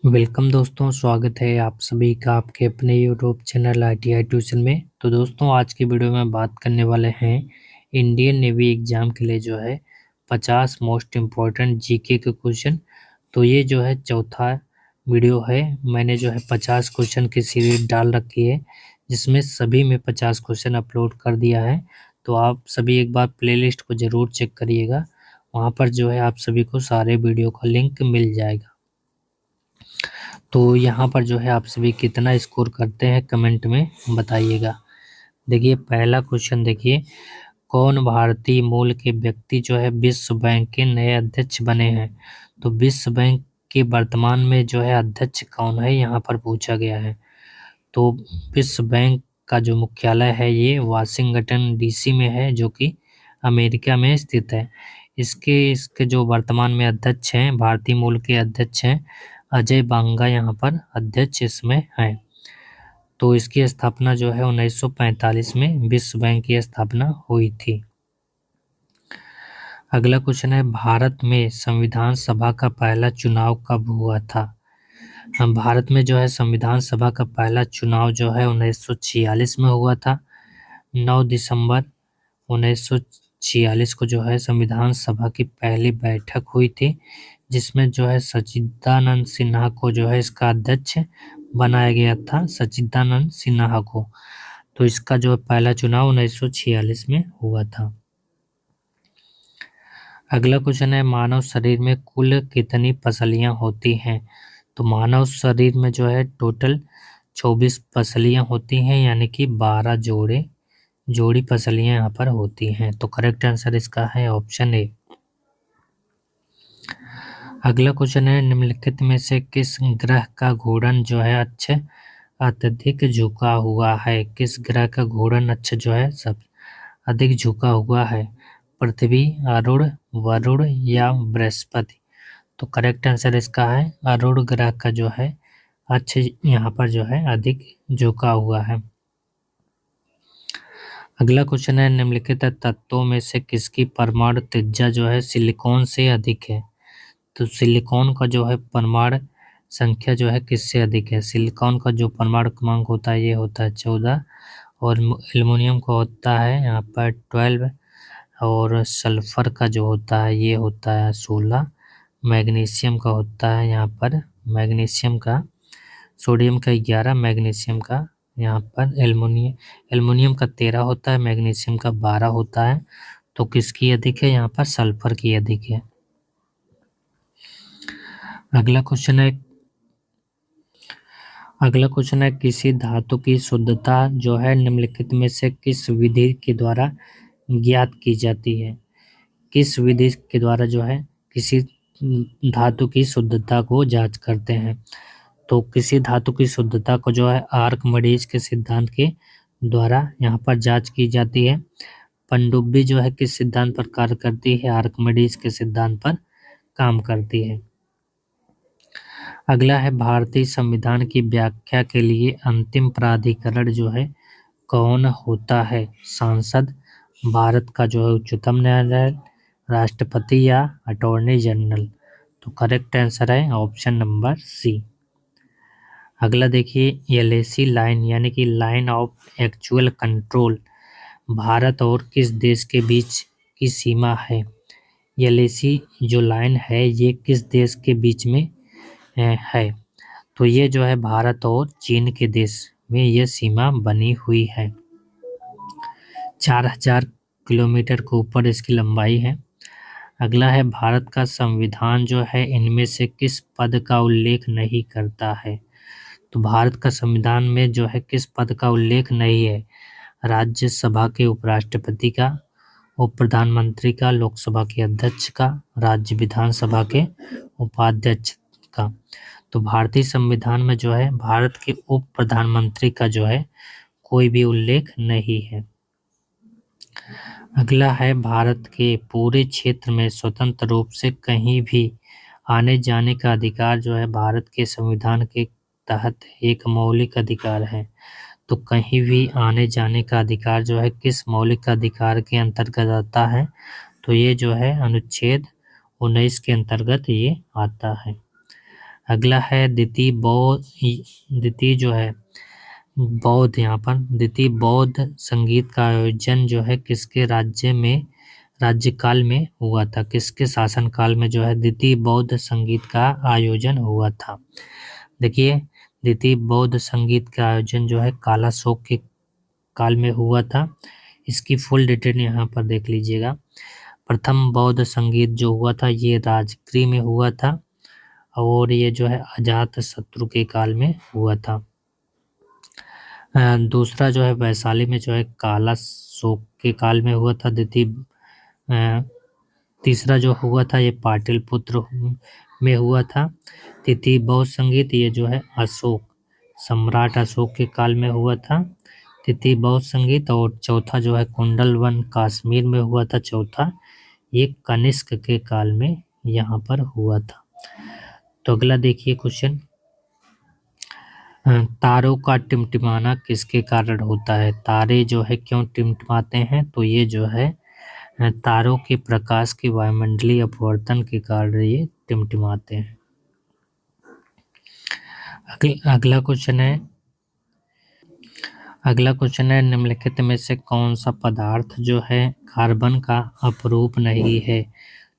Welcome दोस्तों, स्वागत है आप सभी का आपके अपने यूट्यूब चैनल आईटीआई ट्यूशन में। तो दोस्तों आज की वीडियो में बात करने वाले हैं इंडियन नेवी एग्जाम के लिए जो है 50 मोस्ट इम्पोर्टेंट जीके के क्वेश्चन। तो ये जो है चौथा वीडियो है। मैंने जो है 50 क्वेश्चन की सीरीज डाल रखी है जिसमें सभी में 50 क्वेश्चन अपलोड कर दिया है। तो आप सभी एक बार प्लेलिस्ट को ज़रूर चेक करिएगा, वहाँ पर जो है आप सभी को सारे वीडियो का लिंक मिल जाएगा। तो यहाँ पर जो है आप सभी कितना स्कोर करते हैं कमेंट में बताइएगा। देखिए पहला क्वेश्चन देखिए, कौन भारतीय मूल के व्यक्ति जो है विश्व बैंक के नए अध्यक्ष बने हैं। तो विश्व बैंक के वर्तमान में जो है अध्यक्ष कौन है, यहाँ पर पूछा गया है। तो विश्व बैंक का जो मुख्यालय है ये वाशिंगटन डीसी में है, जो कि अमेरिका में स्थित है। इसके जो वर्तमान में अध्यक्ष हैं, भारतीय मूल के अध्यक्ष हैं अजय बांगा, यहाँ पर अध्यक्ष इसमें हैं। तो इसकी स्थापना जो है 1945 में विश्व बैंक की स्थापना हुई थी। अगला क्वेश्चन है, भारत में संविधान सभा का पहला चुनाव कब हुआ था। हम भारत में जो है संविधान सभा का पहला चुनाव जो है 1946 में हुआ था। 9 दिसंबर 1946 को जो है संविधान सभा की पहली बैठक हुई थी, जिसमें जो है सच्चिदानंद सिन्हा को जो है इसका अध्यक्ष बनाया गया था, सच्चिदानंद सिन्हा को। तो इसका जो पहला चुनाव 1946 में हुआ था। अगला क्वेश्चन है, मानव शरीर में कुल कितनी पसलियां होती हैं। तो मानव शरीर में जो है टोटल 24 पसलियां होती हैं, यानी कि 12 जोड़ी पसलियां यहाँ पर होती हैं। तो करेक्ट आंसर इसका है ऑप्शन ए। अगला क्वेश्चन है, निम्नलिखित में से किस ग्रह का घूर्णन जो है अक्ष अत्यधिक झुका हुआ है। किस ग्रह का घूर्णन अक्ष जो है सब अधिक झुका हुआ है, पृथ्वी, अरुण, वरुण या बृहस्पति। तो करेक्ट आंसर इसका है अरुण ग्रह का जो है अक्ष यहाँ पर जो है अधिक झुका हुआ है। अगला क्वेश्चन है, निम्नलिखित तत्वों में से किसकी परमाणु त्रिज्या जो है सिलिकॉन से अधिक है। तो सिलिकॉन का जो है परमाणु संख्या जो है किससे अधिक है। सिलिकॉन का जो परमाणु क्रमांक होता है ये होता है 14, और एल्युमिनियम का होता है यहाँ पर 12, और सल्फर का जो होता है ये होता है 16, मैग्नीशियम का होता है यहाँ पर सोडियम का 11, मैग्नीशियम का यहाँ पर एल्युमिनियम का 13 होता है, मैग्नीशियम का 12 होता है। तो किसकी अधिक है, यहाँ पर सल्फर की अधिक है। अगला क्वेश्चन है, किसी धातु की शुद्धता जो है निम्नलिखित में से किस विधि के द्वारा ज्ञात की जाती है। किस विधि के द्वारा जो है किसी धातु की शुद्धता को जांच करते हैं। तो किसी धातु की शुद्धता को जो है आर्किमिडीज के सिद्धांत के द्वारा यहाँ पर जांच की जाती है। पनडुब्बी जो है किस सिद्धांत पर कार्य करती है, आर्किमिडीज के सिद्धांत पर काम करती है। अगला है, भारतीय संविधान की व्याख्या के लिए अंतिम प्राधिकरण जो है कौन होता है। सांसद, भारत का जो है उच्चतम न्यायालय, राष्ट्रपति या अटॉर्नी जनरल। तो करेक्ट आंसर है ऑप्शन नंबर सी। अगला देखिए, एलएसी लाइन यानी कि line of actual control Bharat और किस देश के बीच की सीमा है। एलएसी जो लाइन है ये किस देश के बीच में है। तो ये जो है भारत और चीन के देश में ये सीमा बनी हुई है। 4000 किलोमीटर के ऊपर इसकी लंबाई है। अगला है, भारत का संविधान जो है इनमें से किस पद का उल्लेख नहीं करता है। तो भारत का संविधान में जो है किस पद का उल्लेख नहीं है। राज्यसभा के उपराष्ट्रपति का, उप प्रधानमंत्री का, लोकसभा के अध्यक्ष का, राज्य विधानसभा के उपाध्यक्ष का। तो भारतीय संविधान में जो है भारत के उप प्रधानमंत्री का जो है कोई भी उल्लेख नहीं है। अगला है, भारत के पूरे क्षेत्र में स्वतंत्र रूप से कहीं भी आने जाने का अधिकार जो है भारत के संविधान के तहत एक मौलिक अधिकार है। तो कहीं भी आने जाने का अधिकार जो है किस मौलिक अधिकार के अंतर्गत आता है। तो ये जो है अनुच्छेद 19 के अंतर्गत ये आता है। अगला है द्वितीय बौद्ध, द्वितीय जो है बौद्ध, यहाँ पर द्वितीय बौद्ध संगीत का आयोजन जो है किसके राज्यकाल में हुआ था, किसके शासनकाल में जो है द्वितीय बौद्ध संगीत का आयोजन हुआ था। देखिए द्वितीय बौद्ध संगीत का आयोजन जो है कालाशोक के काल में हुआ था। इसकी फुल डिटेल यहाँ पर देख लीजिएगा। प्रथम बौद्ध संगीत जो हुआ था ये राजगृह में हुआ था और ये जो है अजात शत्रु के काल में हुआ था। दूसरा जो है वैशाली में जो है कालाशोक के काल में हुआ था तीसरा जो हुआ था ये पाटलिपुत्र में हुआ था। तृतीय बौद्ध संगीत ये जो है सम्राट अशोक के काल में हुआ था तृतीय बौद्ध संगीत। और चौथा जो है कुंडलवन कश्मीर में हुआ था चौथा, ये कनिष्क के काल में यहाँ पर हुआ था। तो अगला देखिए क्वेश्चन, तारों का टिमटिमाना किसके कारण होता है? तारे जो है क्यों टिमटिमाते हैं? तो ये जो है तारों के प्रकाश के वायुमंडलीय अपवर्तन के कारण ये टिमटिमाते हैं। अगला क्वेश्चन है निम्नलिखित में से कौन सा पदार्थ जो है कार्बन का अपरूप नहीं है?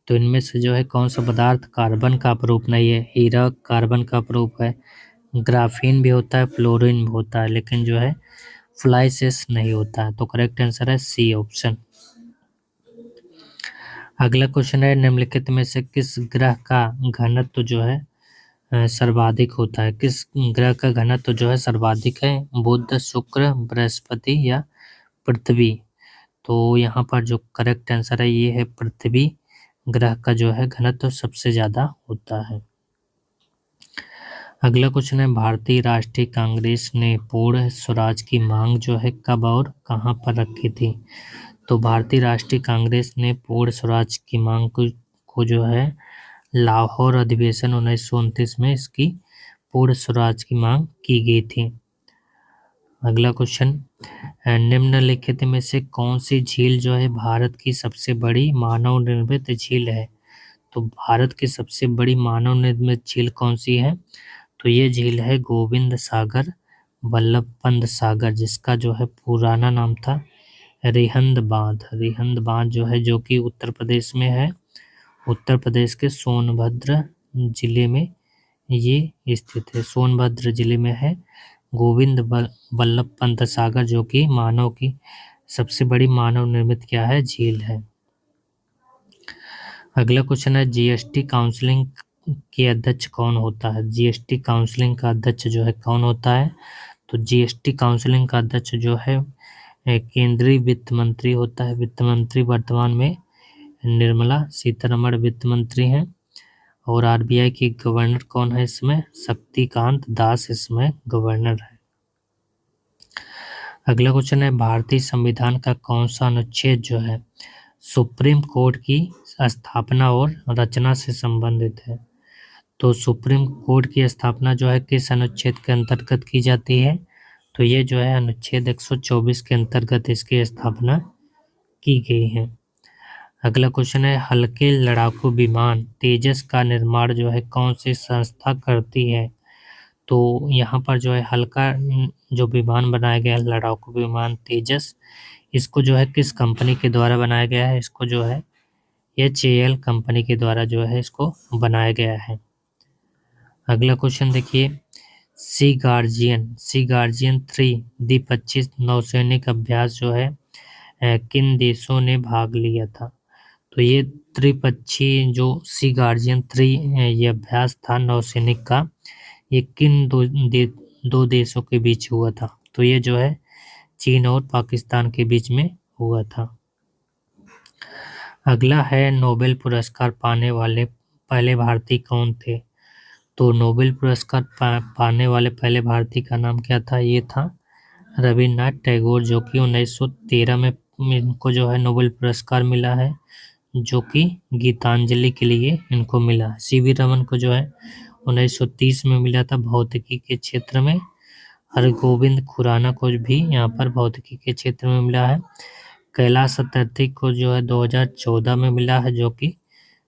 तो इनमें से जो है कौन सा पदार्थ कार्बन का अपरूप नहीं है? हीरा कार्बन का अपरूप है, ग्राफीन भी होता है, फ्लोरीन भी होता है, लेकिन जो है फ्लाइसेस नहीं होता है। तो करेक्ट आंसर है सी ऑप्शन। अगला क्वेश्चन है निम्नलिखित में से किस ग्रह का घनत्व जो है सर्वाधिक होता है? किस ग्रह का घनत्व जो है सर्वाधिक है? बुध, शुक्र, बृहस्पति या पृथ्वी? तो यहाँ पर जो करेक्ट आंसर है ये है पृथ्वी ग्रह का जो है घनत्व सबसे ज्यादा होता है। अगला क्वेश्चन है भारतीय राष्ट्रीय कांग्रेस ने पूर्ण स्वराज की मांग जो है कब और कहां पर रखी थी? तो भारतीय राष्ट्रीय कांग्रेस ने पूर्ण स्वराज की मांग को जो है लाहौर अधिवेशन 1929 में इसकी पूर्ण स्वराज की मांग की गई थी। अगला क्वेश्चन, निम्नलिखित में से कौन सी झील जो है भारत की सबसे बड़ी मानव निर्मित झील है? तो भारत की सबसे बड़ी मानव निर्मित झील कौन सी है? तो ये झील है गोविंद सागर वल्लभ सागर, जिसका जो है पुराना नाम था रिहंद बांध। रिहंद बांध जो है जो कि उत्तर प्रदेश में है, उत्तर प्रदेश के सोनभद्र जिले में ये स्थित है, सोनभद्र जिले में है गोविंद वल्लभ पंत सागर, जो कि मानव की सबसे बड़ी मानव निर्मित क्या है झील है। अगला क्वेश्चन है जीएसटी काउंसलिंग के अध्यक्ष कौन होता है? जीएसटी काउंसलिंग का अध्यक्ष जो है कौन होता है? तो जीएसटी काउंसलिंग का अध्यक्ष जो है केंद्रीय वित्त मंत्री होता है। वित्त मंत्री वर्तमान में निर्मला सीतारमण वित्त मंत्री हैं। और आरबीआई की गवर्नर कौन है इसमें? शक्तिकांत दास इसमें गवर्नर है। अगला क्वेश्चन है भारतीय संविधान का कौन सा अनुच्छेद जो है सुप्रीम कोर्ट की स्थापना और रचना से संबंधित है? तो सुप्रीम कोर्ट की स्थापना जो है किस अनुच्छेद के अंतर्गत की जाती है? तो ये जो है अनुच्छेद 124 के अंतर्गत इसकी स्थापना की गई है। अगला क्वेश्चन है हल्के लड़ाकू विमान तेजस का निर्माण जो है कौन सी संस्था करती है? तो यहाँ पर जो है हल्का जो विमान बनाया गया है लड़ाकू विमान तेजस, इसको जो है किस कंपनी के द्वारा बनाया गया है? इसको जो है HAL कंपनी के द्वारा जो है इसको बनाया गया है। अगला क्वेश्चन देखिए, सी गार्जियन 3 द्विपक्षीय नौसैनिक अभ्यास जो है किन देशों ने भाग लिया था? तो ये त्रिपक्षीय जो सी गार्जियन 3 ये अभ्यास था नौसैनिक का, ये किन दो देशों के बीच हुआ था? तो ये जो है चीन और पाकिस्तान के बीच में हुआ था। अगला है नोबेल पुरस्कार पाने वाले पहले भारतीय कौन थे? तो नोबेल पुरस्कार पाने वाले पहले भारतीय का नाम क्या था? ये था रविन्द्रनाथ टैगोर, जो कि 1913 में इनको जो है नोबेल पुरस्कार मिला है, जो कि गीतांजलि के लिए इनको मिला है। सीवी रमन को जो है 1930 में मिला था भौतिकी के क्षेत्र में। हरगोविंद खुराना को भी यहाँ पर भौतिकी के क्षेत्र में मिला है। कैलाश सत्यार्थी को जो है 2014 में मिला है, जो कि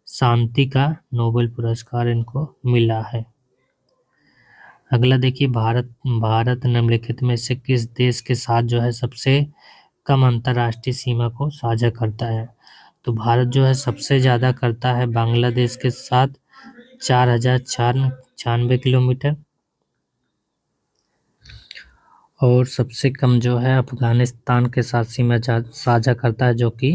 शांति का नोबेल पुरस्कार इनको मिला है। अगला देखिए, भारत भारत निम्नलिखित में से किस देश के साथ जो है सबसे कम अंतर्राष्ट्रीय सीमा को साझा करता है। तो भारत जो है सबसे ज़्यादा करता है बांग्लादेश के साथ 4096 किलोमीटर, और सबसे कम जो है अफगानिस्तान के साथ सीमा साझा करता है, जो कि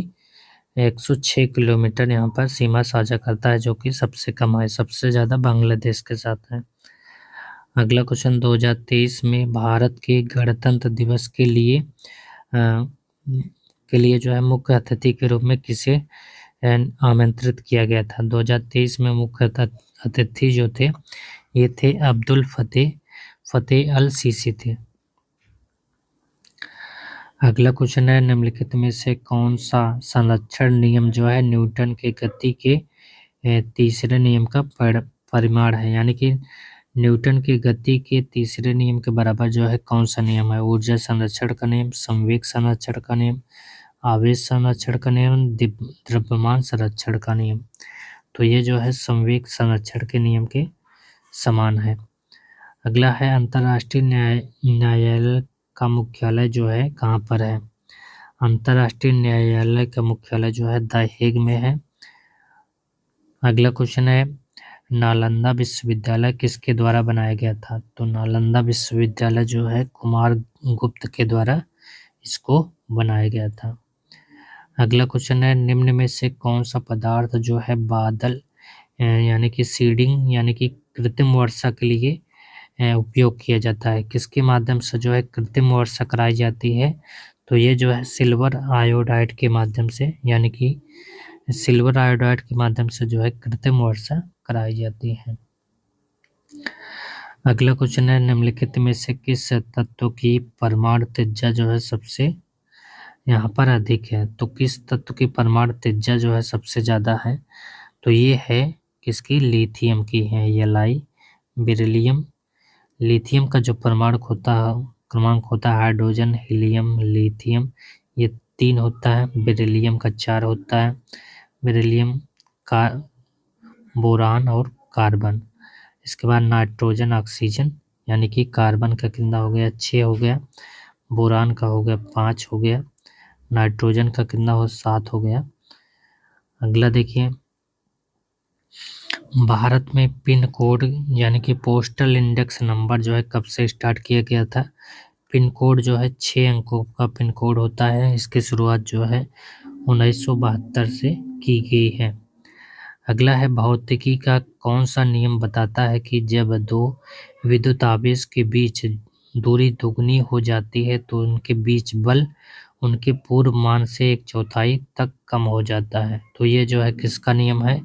106 किलोमीटर यहाँ पर सीमा साझा करता है, जो कि सबसे कम है। सबसे ज़्यादा बांग्लादेश के साथ है। अगला क्वेश्चन, 2023 में भारत के गणतंत्र दिवस के लिए जो है मुख्य अतिथि के रूप में किसे आमंत्रित किया गया था। 2023 में मुख्य अतिथि जो थे, ये थे अब्दुल फतेह अल सीसी थे। अगला क्वेश्चन है, निम्नलिखित में से कौन सा संरक्षण नियम जो है न्यूटन के गति के तीसरे नियम का परिमाण है। यानी कि न्यूटन की गति के तीसरे नियम के बराबर जो है कौन सा नियम है। ऊर्जा संरक्षण का नियम, संवेग संरक्षण का नियम, आवेश संरक्षण का नियम, द्रव्यमान संरक्षण का नियम। तो ये जो है संवेग संरक्षण के नियम के समान है। अगला है, अंतर्राष्ट्रीय न्यायालय का मुख्यालय जो है कहाँ पर है। अंतर्राष्ट्रीय न्यायालय का मुख्यालय जो है द हेग में है। अगला क्वेश्चन है, नालंदा विश्वविद्यालय किसके द्वारा बनाया गया था। तो नालंदा विश्वविद्यालय जो है कुमार गुप्त के द्वारा इसको बनाया गया था। अगला क्वेश्चन है, निम्न में से कौन सा पदार्थ जो है बादल यानी कि सीडिंग यानी कि कृत्रिम वर्षा के लिए उपयोग किया जाता है। किसके माध्यम से जो है कृत्रिम वर्षा कराई जाती है। तो ये जो है सिल्वर आयोडाइड के माध्यम से, यानी कि सिल्वर आयोडाइड के माध्यम से जो है कृत्रिम वर्षा कराई जाती है। अगला क्वेश्चन है, निम्नलिखित में से किस तत्व की परमाणु त्रिज्या जो है सबसे यहाँ पर अधिक है। तो किस तत्व की परमाणु त्रिज्या जो है सबसे ज़्यादा है। तो ये है किसकी, लिथियम की है। Li, beryllium. लिथियम का जो परमाणु क्रमांक होता है हाइड्रोजन, हीलियम, लिथियम, ये 3 होता है। बेरिलियम का 4 होता है। बेरिलियम का बोरान और कार्बन। इसके बाद नाइट्रोजन, ऑक्सीजन, यानी कि कार्बन का कितना हो गया, 6 हो गया। बोरान का हो गया 5 हो गया। नाइट्रोजन का कितना हो, 7 हो गया। अगला देखिए, भारत में पिन कोड यानी कि पोस्टल इंडेक्स नंबर जो है कब से स्टार्ट किया गया था। पिन कोड जो है 6 अंकों का पिन कोड होता है। इसकी शुरुआत जो है 1972 से की गई है। अगला है, भौतिकी का कौन सा नियम बताता है कि जब दो विद्युत आवेश के बीच दूरी दुगनी हो जाती है तो उनके बीच बल उनके पूर्व मान से 1/4 तक कम हो जाता है। तो ये जो है किसका नियम है।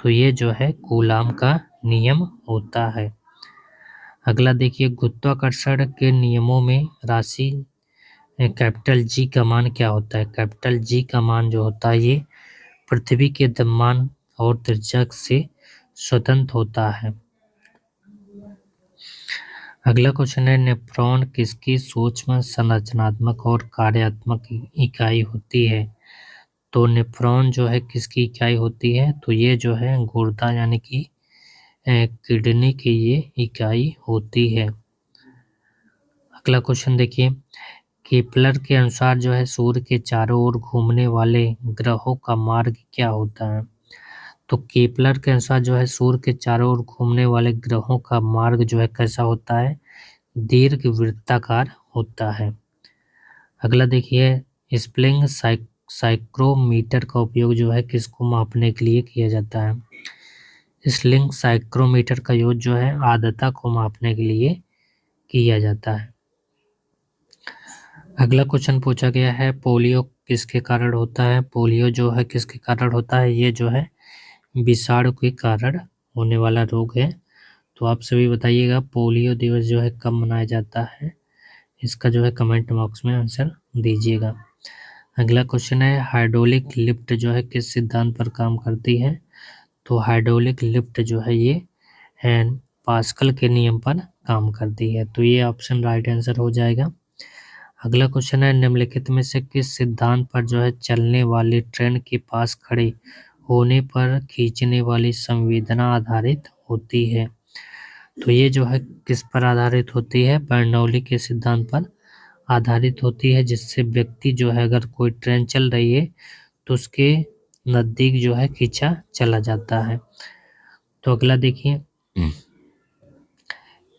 तो ये जो है कूलाम का नियम होता है। अगला देखिए, गुरुत्वाकर्षण के नियमों में राशि कैपिटल जी का मान क्या होता है। कैपिटल जी का मान जो होता है ये पृथ्वी के द्रव्यमान और त्रिज्या से स्वतंत्र होता है। अगला क्वेश्चन है, नेफ्रॉन किसकी सूक्ष्म संरचनात्मक और कार्यात्मक इकाई होती है। तो नेफ्रॉन जो है किसकी इकाई होती है। तो ये जो है गुर्दा यानी कि किडनी की ये इकाई होती है। अगला क्वेश्चन देखिए, केपलर के अनुसार जो है सूर्य के चारों ओर घूमने वाले ग्रहों का मार्ग क्या होता है। तो केपलर के अनुसार जो है सूर्य के चारों ओर घूमने वाले ग्रहों का मार्ग जो है कैसा होता है, दीर्घवृत्ताकार होता है। अगला देखिए, स्प्लिंग साइक्रोमीटर का उपयोग जो है किसको मापने के लिए किया जाता है। स्लिंग साइक्रोमीटर का यूज जो है आर्द्रता को मापने के लिए किया जाता है। अगला क्वेश्चन पूछा गया है, पोलियो किसके कारण होता है। पोलियो जो है किसके कारण होता है, ये जो है विषाणु के कारण होने वाला रोग है। तो आप सभी बताइएगा पोलियो दिवस जो है कब मनाया जाता है। इसका जो है कमेंट बॉक्स में आंसर दीजिएगा। अगला क्वेश्चन है, हाइड्रोलिक लिफ्ट जो है किस सिद्धांत पर काम करती है। तो हाइड्रोलिक लिफ्ट जो है ये पास्कल के नियम पर काम करती है। तो ये ऑप्शन राइट आंसर हो जाएगा। अगला क्वेश्चन है, निम्नलिखित में से किस सिद्धांत पर जो है चलने वाली ट्रेन के पास खड़े होने पर खींचने वाली संवेदना आधारित होती है। तो ये जो है किस पर आधारित होती है, बर्नौली के सिद्धांत पर आधारित होती है, जिससे व्यक्ति जो है अगर कोई ट्रेन चल रही है तो उसके नजदीक जो है खींचा चला जाता है। तो अगला देखिए,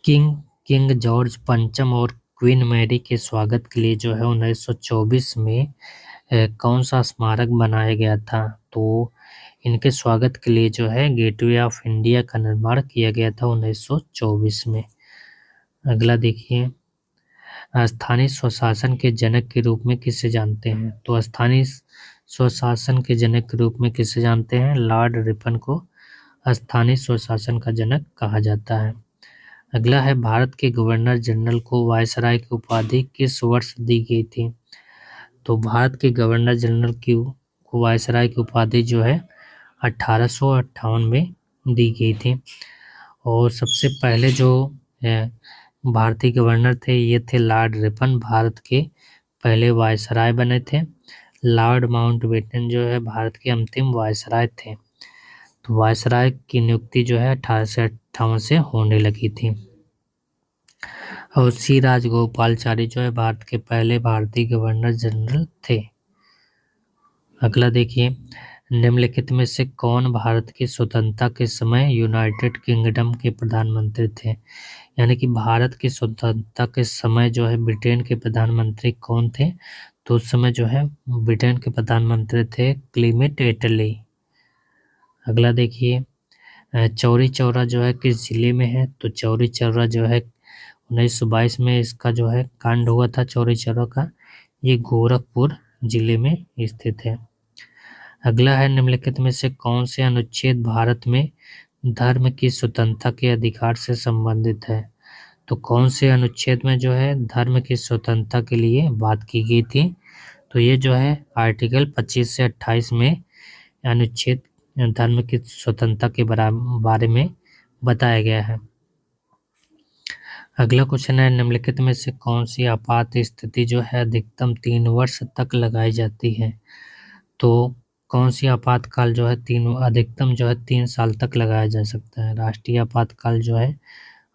किंग किंग जॉर्ज पंचम और क्वीन मैरी के स्वागत के लिए जो है 1924 में कौन सा स्मारक बनाया गया था। तो इनके स्वागत के लिए जो है गेटवे ऑफ इंडिया का निर्माण किया गया था 1924 में। अगला देखिए, स्थानीय स्वशासन के जनक के रूप में किसे जानते हैं। तो स्थानीय स्वशासन के जनक के रूप में किसे जानते हैं, लॉर्ड रिपन को स्थानीय स्वशासन का जनक कहा जाता है। अगला है, भारत के गवर्नर जनरल को वायसराय की उपाधि किस वर्ष दी गई थी। तो भारत के गवर्नर जनरल को वायसराय की उपाधि जो है 1858 में दी गई थी। और सबसे पहले जो भारतीय गवर्नर थे ये थे लॉर्ड रिपन, भारत के पहले वायसराय बने थे। लॉर्ड माउंटबेटन जो है भारत के अंतिम वायसराय थे। तो वायसराय की नियुक्ति जो है 1858 से होने लगी थी। और सी राजगोपालचारी जो है भारत के पहले भारतीय गवर्नर जनरल थे। अगला देखिए, निम्नलिखित में से कौन भारत की स्वतंत्रता के समय यूनाइटेड किंगडम के प्रधानमंत्री थे। यानी कि भारत की स्वतंत्रता के समय जो है ब्रिटेन के प्रधानमंत्री कौन थे। तो उस समय जो है ब्रिटेन के प्रधानमंत्री थे क्लीमेंट एटली। अगला देखिए, चौरी चौरा जो है किस जिले में है। तो चौरी चौरा जो है 1922 में इसका जो है कांड हुआ था चौरी चौरा का, ये गोरखपुर जिले में स्थित है। अगला है, निम्नलिखित में से कौन से अनुच्छेद भारत में धर्म की स्वतंत्रता के अधिकार से संबंधित है। तो कौन से अनुच्छेद में जो है धर्म की स्वतंत्रता के लिए बात की गई थी। तो ये जो है आर्टिकल 25 से 28 में अनुच्छेद धर्म की स्वतंत्रता के बारे में बताया गया है। अगला क्वेश्चन है, निम्नलिखित में से कौन सी आपात स्थिति जो है अधिकतम 3 वर्ष तक लगाई जाती है। तो कौन सी आपातकाल जो है अधिकतम जो है 3 साल तक लगाया जा सकता है। राष्ट्रीय आपातकाल जो है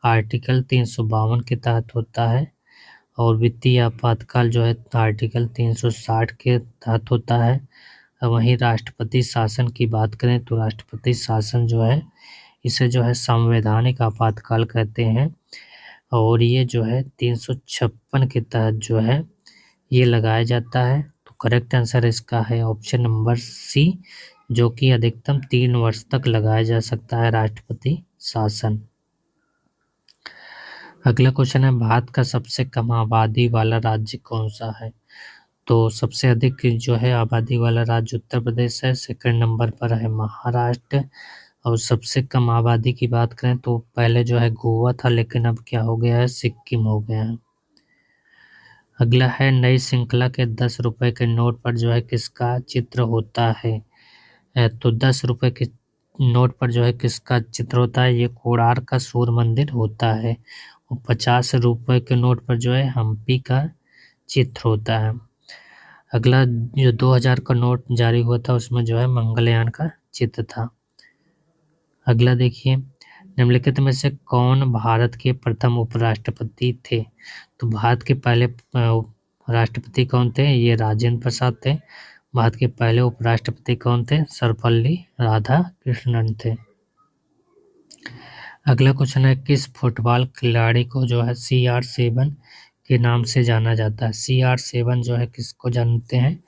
आर्टिकल 352 के तहत होता है। और वित्तीय आपातकाल जो है आर्टिकल 360 के तहत होता है। वहीं राष्ट्रपति शासन की बात करें तो राष्ट्रपति शासन जो है इसे जो है संवैधानिक आपातकाल कहते हैं। और ये जो है 356 के तहत जो है ये लगाया जाता है। तो करेक्ट आंसर इसका है ऑप्शन नंबर सी, जो कि अधिकतम 3 वर्ष तक लगाया जा सकता है राष्ट्रपति शासन। अगला क्वेश्चन है, भारत का सबसे कम आबादी वाला राज्य कौन सा है। तो सबसे अधिक जो है आबादी वाला राज्य उत्तर प्रदेश है, सेकंड नंबर पर है महाराष्ट्र। और सबसे कम आबादी की बात करें तो पहले जो है गोवा था, लेकिन अब क्या हो गया है, सिक्किम हो गया है। अगला है, नई श्रृंखला के 10 रुपए के नोट पर जो है किसका चित्र होता है। तो 10 रुपए के नोट पर जो है किसका चित्र होता है, ये कोणार्क का सूर्य मंदिर होता है। और 50 रुपए के नोट पर जो है हम्पी का चित्र होता है। अगला जो 2000 का नोट जारी हुआ था उसमें जो है मंगलयान का चित्र था। अगला देखिए, निम्नलिखित में से कौन भारत के प्रथम उपराष्ट्रपति थे। तो भारत के पहले राष्ट्रपति कौन थे, ये राजेंद्र प्रसाद थे। भारत के पहले उपराष्ट्रपति कौन थे, सर्वपल्ली राधाकृष्णन थे। अगला क्वेश्चन है, किस फुटबॉल खिलाड़ी को जो है CR7 के नाम से जाना जाता है। CR7 जो है किसको जानते हैं,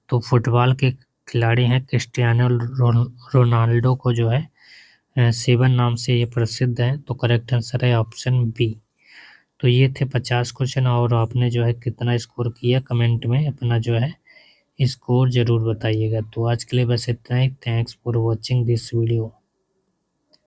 तो फुटबॉल के खिलाड़ी हैं क्रिस्टियानो रोनाल्डो को जो है 7 नाम से ये प्रसिद्ध है। तो करेक्ट आंसर है ऑप्शन बी। तो ये थे 50 क्वेश्चन, और आपने जो है कितना स्कोर किया कमेंट में अपना जो है स्कोर जरूर बताइएगा। तो आज के लिए बस इतना ही। Thanks for watching this video.